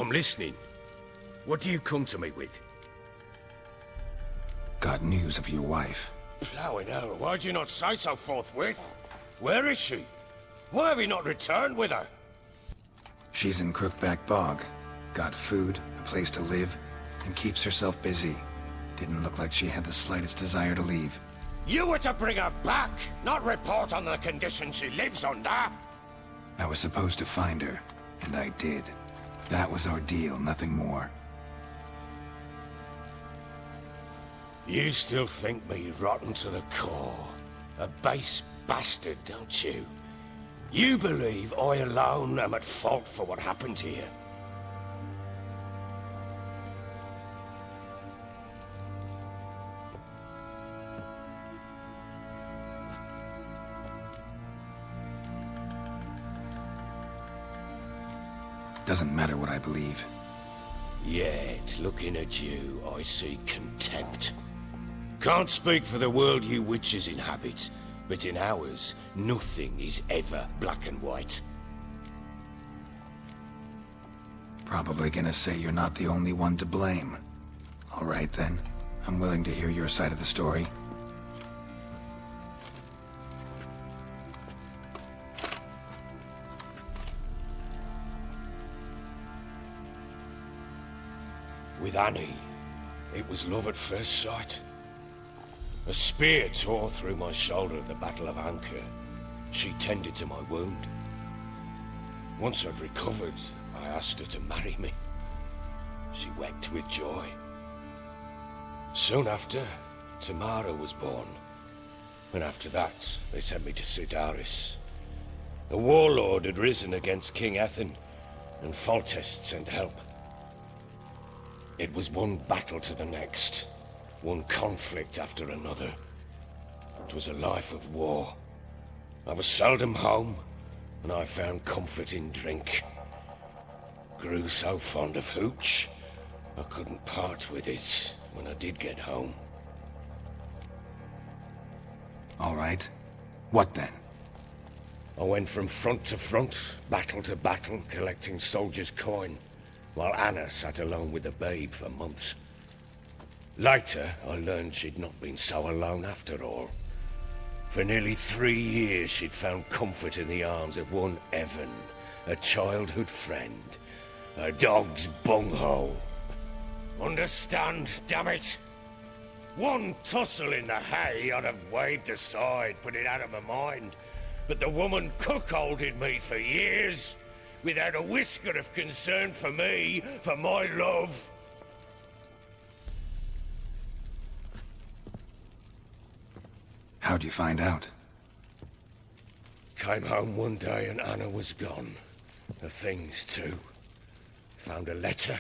I'm listening. What do you come to me with? Got news of your wife. Plowing hell, why'd you not say so forthwith? Where is she? Why have you not returned with her? She's in Crookback Bog. Got food, a place to live, and keeps herself busy. Didn't look like she had the slightest desire to leave. You were to bring her back, not report on the conditions she lives under. I was supposed to find her, and I did. That was our deal, nothing more. You still think me rotten to the core. A base bastard, don't you? You believe I alone am at fault for what happened here. Doesn't matter what I believe. Yet, looking at you, I see contempt. Can't speak for the world you witches inhabit, but in ours, nothing is ever black and white. Probably gonna say you're not the only one to blame. All right then, I'm willing to hear your side of the story. With Annie, it was love at first sight. A spear tore through my shoulder at the Battle of Anchor. She tended to my wound. Once I'd recovered, I asked her to marry me. She wept with joy. Soon after, Tamara was born. And after that, they sent me to Sidaris. A warlord had risen against King Ethan, and Foltest sent help. It was one battle to the next, one conflict after another. It was a life of war. I was seldom home, and I found comfort in drink. Grew so fond of hooch, I couldn't part with it when I did get home. All right. What then? I went from front to front, battle to battle, collecting soldiers' coin, while Anna sat alone with the babe for months. Later, I learned she'd not been so alone after all. For nearly 3 years, she'd found comfort in the arms of one Evan, a childhood friend, a dog's bunghole. Understand, damn it? One tussle in the hay I'd have waved aside, put it out of my mind. But the woman cuckolded me for years, without a whisker of concern for me, for my love. How'd you find out? Came home one day and Anna was gone. Her things too. Found a letter.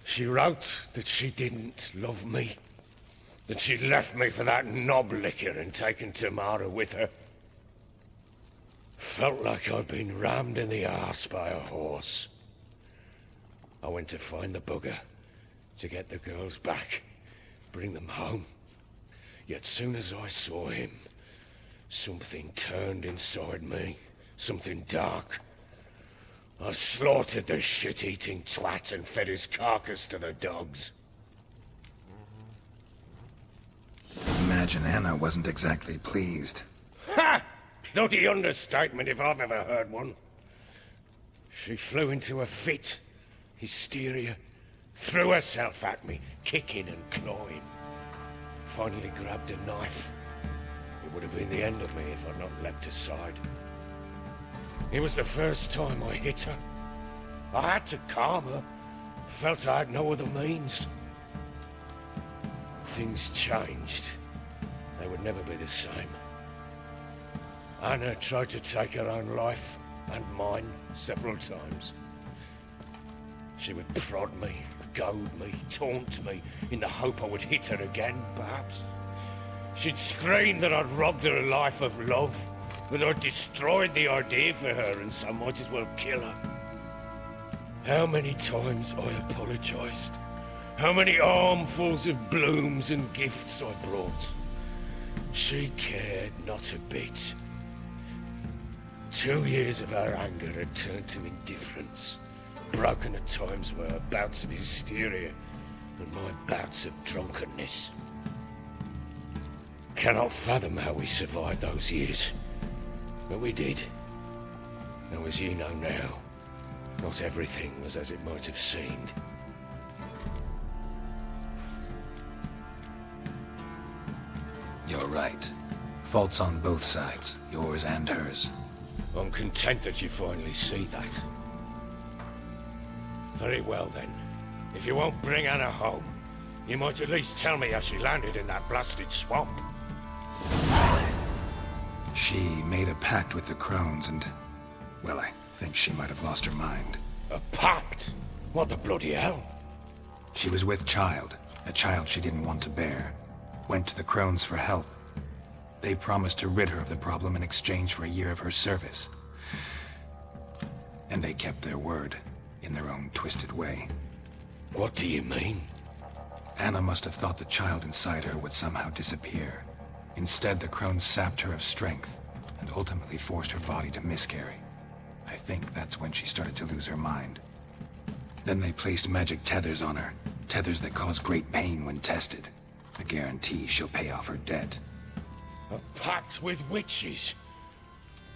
She wrote that she didn't love me. That she'd left me for that knob licker and taken Tamara with her. Felt like I'd been rammed in the arse by a horse. I went to find the bugger, to get the girls back, bring them home. Yet soon as I saw him, something turned inside me, something dark. I slaughtered the shit-eating twat and fed his carcass to the dogs. Imagine Anna wasn't exactly pleased. Ha! Bloody understatement if I've ever heard one. She flew into a fit, hysteria, threw herself at me, kicking and clawing. Finally grabbed a knife. It would have been the end of me if I'd not leapt aside. It was the first time I hit her. I had to calm her. Felt I had no other means. Things changed. They would never be the same. Anna tried to take her own life, and mine, several times. She would prod me, goad me, taunt me, in the hope I would hit her again, perhaps. She'd scream that I'd robbed her life of love, that I'd destroyed the idea for her, and so might as well kill her. How many times I apologized. How many armfuls of blooms and gifts I brought. She cared not a bit. 2 years of her anger had turned to indifference, broken at times were her bouts of hysteria and my bouts of drunkenness. Cannot fathom how we survived those years, but we did. Now, as you know now, not everything was as it might have seemed. You're right. Faults on both sides, yours and hers. I'm content that you finally see that. Very well then. If you won't bring Anna home, you might at least tell me how she landed in that blasted swamp. She made a pact with the crones and... well, I think she might have lost her mind. A pact? What the bloody hell? She was with child, a child she didn't want to bear. Went to the crones for help. They promised to rid her of the problem in exchange for a year of her service. And they kept their word, in their own twisted way. What do you mean? Anna must have thought the child inside her would somehow disappear. Instead, the crones sapped her of strength, and ultimately forced her body to miscarry. I think that's when she started to lose her mind. Then they placed magic tethers on her, tethers that cause great pain when tested. A guarantee she'll pay off her debt. A pact with witches?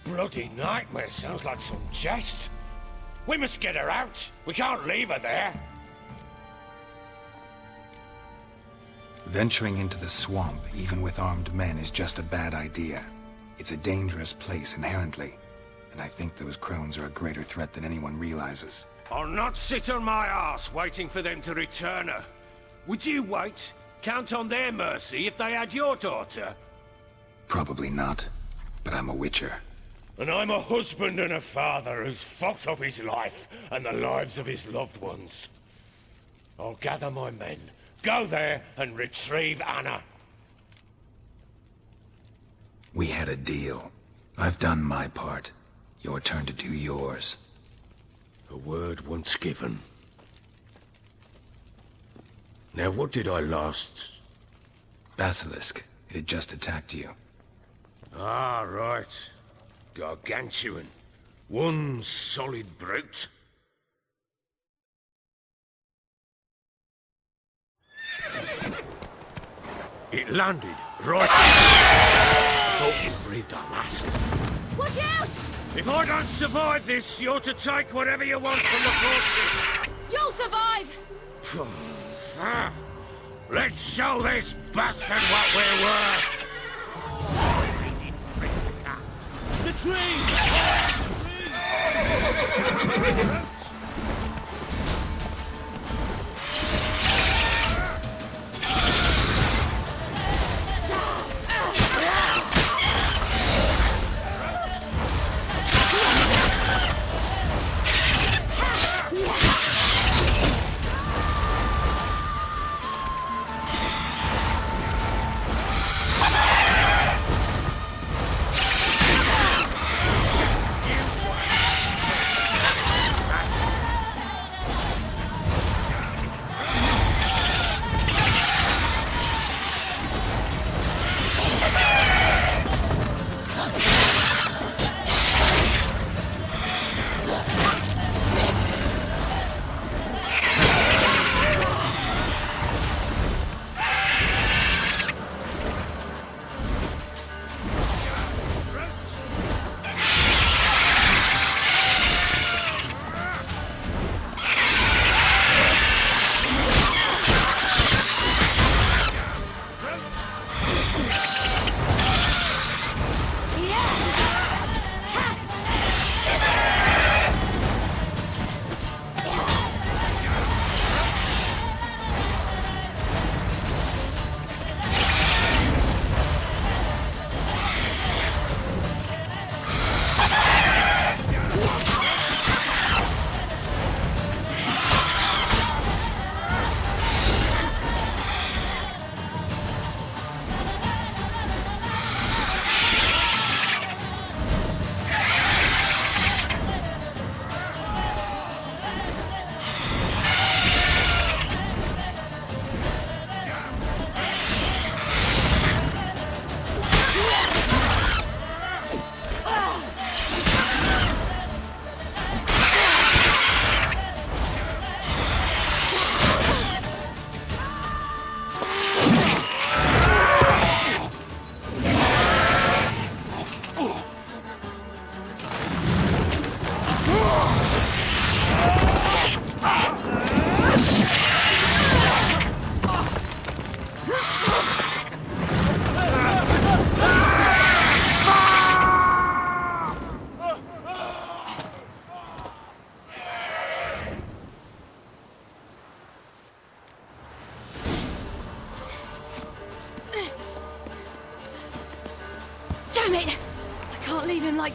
Bloody nightmare, sounds like some jest. We must get her out. We can't leave her there. Venturing into the swamp, even with armed men, is just a bad idea. It's a dangerous place inherently, and I think those crones are a greater threat than anyone realizes. I'll not sit on my arse waiting for them to return her. Would you wait? Count on their mercy if they had your daughter? Probably not, but I'm a witcher. And I'm a husband and a father who's fucked up his life and the lives of his loved ones. I'll gather my men, go there and retrieve Anna. We had a deal. I've done my part. Your turn to do yours. A word once given. Now, what did I last... Basilisk. It had just attacked you. Ah, right. Gargantuan. One solid brute. It landed right I thought you breathed our last. Watch out! If I don't survive this, you're to take whatever you want from the fortress. You'll survive! Let's show this bastard what we're worth. The tree!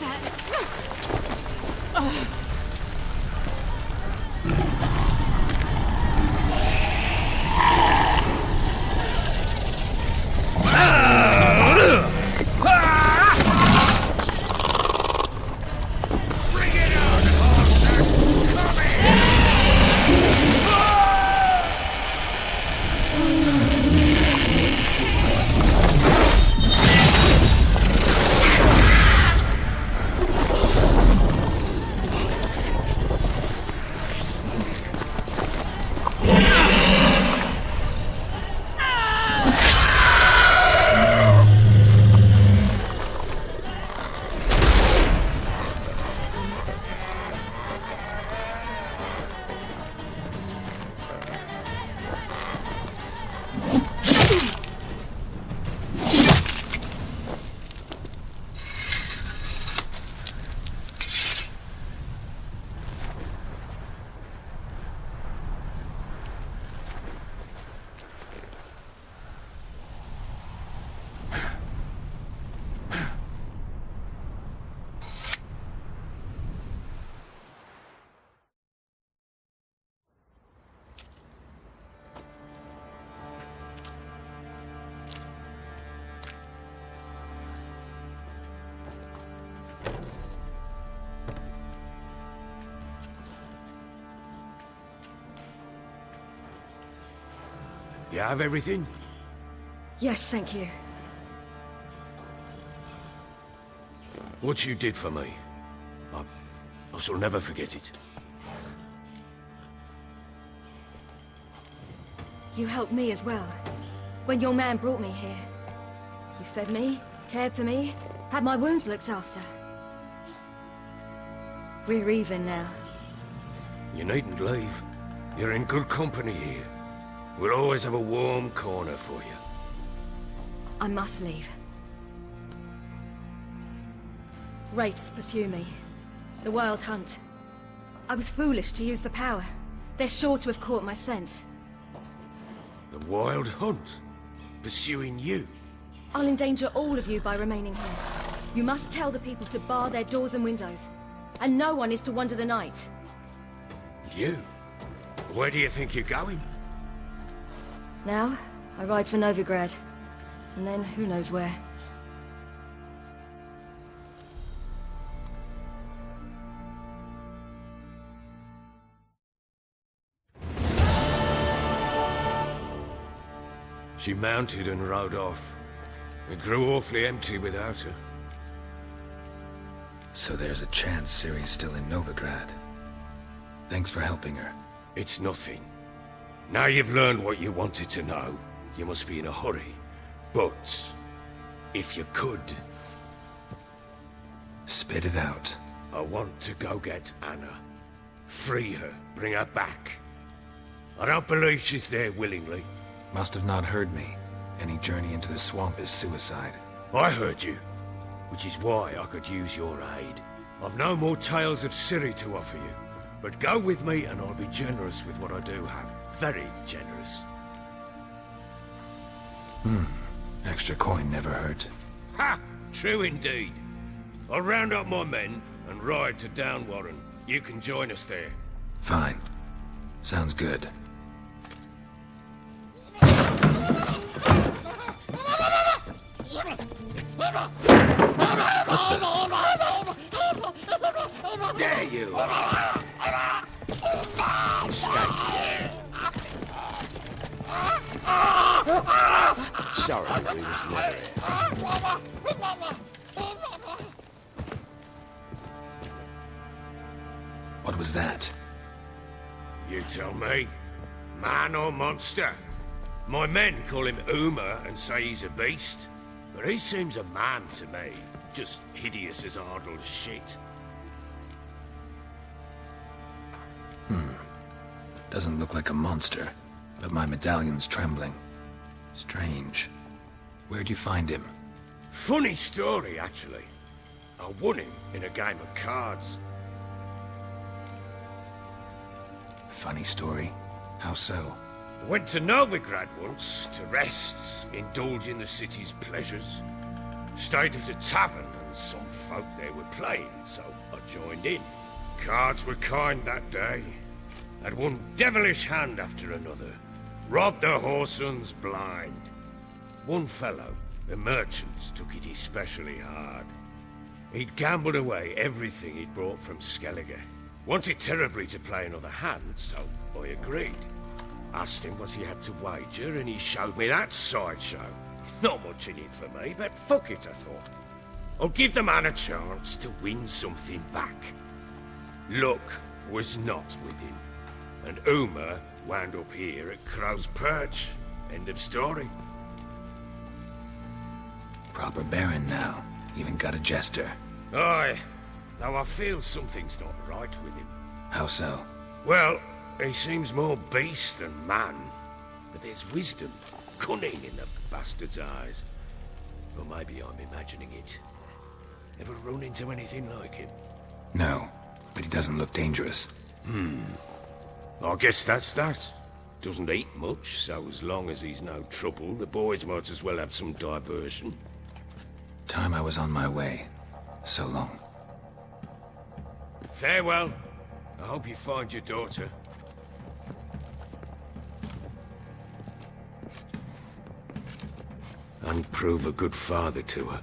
like that. You have everything? Yes, thank you. What you did for me, I shall never forget it. You helped me as well. When your man brought me here. You fed me, cared for me, had my wounds looked after. We're even now. You needn't leave. You're in good company here. We'll always have a warm corner for you. I must leave. Wraiths pursue me. The Wild Hunt. I was foolish to use the power. They're sure to have caught my scent. The Wild Hunt? Pursuing you? I'll endanger all of you by remaining here. You must tell the people to bar their doors and windows. And no one is to wander the night. You? Where do you think you're going? Now, I ride for Novigrad. And then who knows where. She mounted and rode off. It grew awfully empty without her. So there's a chance Ciri's still in Novigrad. Thanks for helping her. It's nothing. Now you've learned what you wanted to know, you must be in a hurry. But, if you could... Spit it out. I want to go get Anna. Free her, bring her back. I don't believe she's there willingly. Must have not heard me. Any journey into the swamp is suicide. I heard you, which is why I could use your aid. I've no more tales of Ciri to offer you, but go with me and I'll be generous with what I do have. Very generous. Extra coin never hurt. Ha! True indeed. I'll round up my men and ride to Downwarren. You can join us there. Fine. Sounds good. Dare you! Escape. Sorry, we was never here. What was that? You tell me. Man or monster? My men call him Uma and say he's a beast. But he seems a man to me. Just hideous as Ardle's shit. Doesn't look like a monster, but my medallion's trembling. Strange. Where'd you find him? Funny story, actually. I won him in a game of cards. Funny story? How so? I went to Novigrad once to rest, indulge in the city's pleasures. Stayed at a tavern and some folk there were playing, so I joined in. Cards were kind that day. Had one devilish hand after another. Robbed the whoresons blind. One fellow, a merchant, took it especially hard. He'd gambled away everything he'd brought from Skellige. Wanted terribly to play another hand, so I agreed. Asked him what he had to wager, and he showed me that sideshow. Not much in it for me, but fuck it, I thought. I'll give the man a chance to win something back. Luck was not with him, and Uma wound up here at Crow's Perch. End of story. Proper baron now. Even got a jester. Aye, though I feel something's not right with him. How so? Well, he seems more beast than man, but there's wisdom, cunning in the bastard's eyes. Or maybe I'm imagining it. Ever run into anything like him? No, but he doesn't look dangerous. I guess that's that. Doesn't eat much, so as long as he's no trouble, the boys might as well have some diversion. Time I was on my way. So long. Farewell. I hope you find your daughter. And prove a good father to her.